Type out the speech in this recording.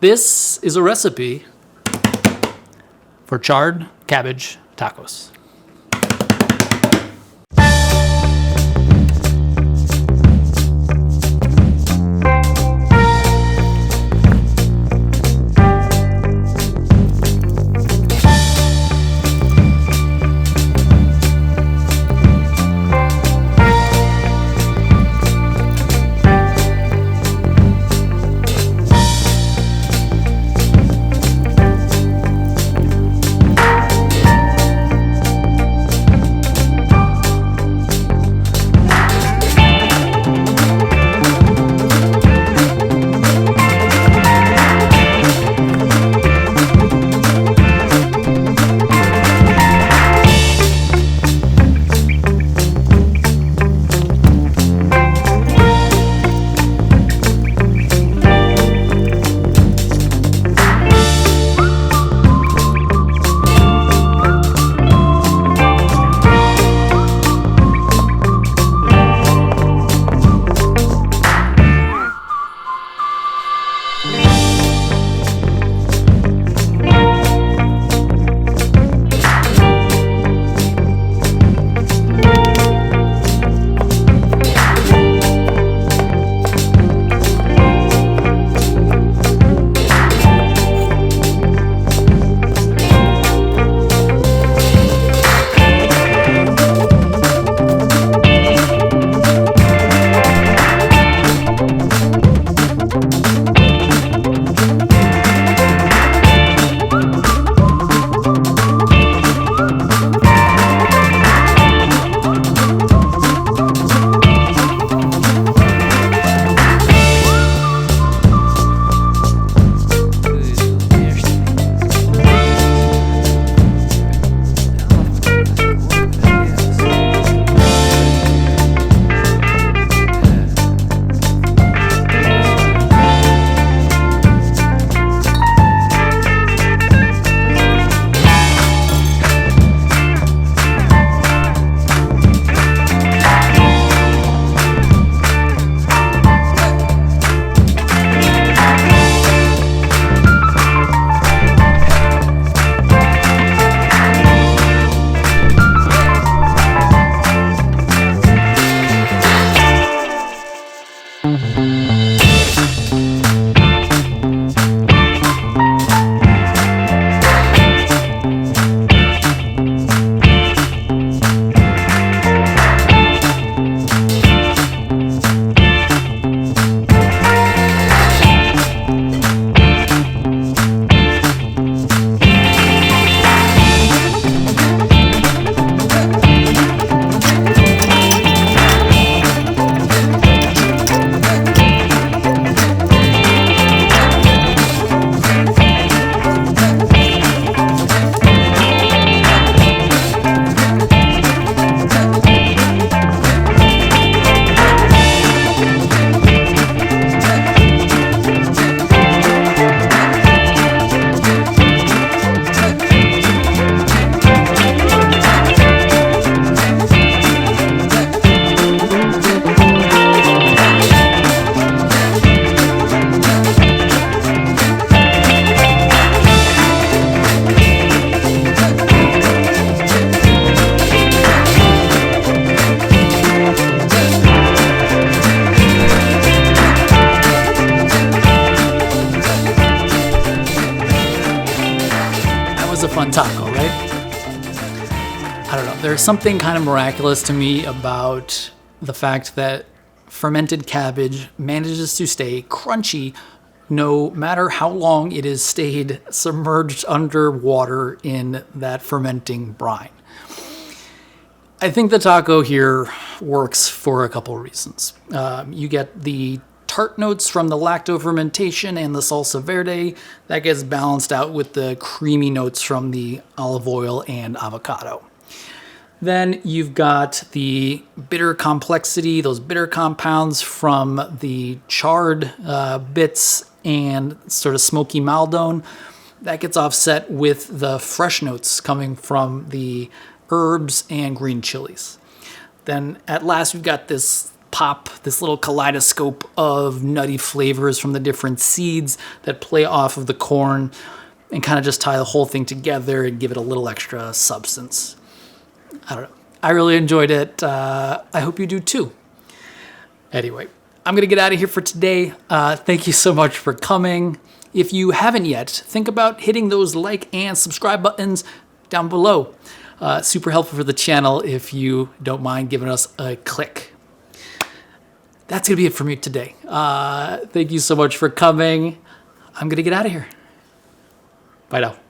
This is a recipe for charred cabbage tacos. Fun taco, right? I don't know. There's something kind of miraculous to me about the fact that fermented cabbage manages to stay crunchy no matter how long it has stayed submerged underwater in that fermenting brine. I think the taco here works for a couple reasons. You get the tart notes from the lacto fermentation and the salsa verde that gets balanced out with the creamy notes from the olive oil and avocado. Then you've got the bitter complexity, those bitter compounds from the charred bits and sort of smoky maldon. That gets offset with the fresh notes coming from the herbs and green chilies. Then at last we've got this pop, this little kaleidoscope of nutty flavors from the different seeds that play off of the corn and kind of just tie the whole thing together and give it a little extra substance. I don't know. I really enjoyed it. I hope you do too. Anyway, I'm going to get out of here for today. Thank you so much for coming. If you haven't yet, think about hitting those like and subscribe buttons down below. Super helpful for the channel if you don't mind giving us a click. That's going to be it for me today. Thank you so much for coming. I'm going to get out of here. Bye now.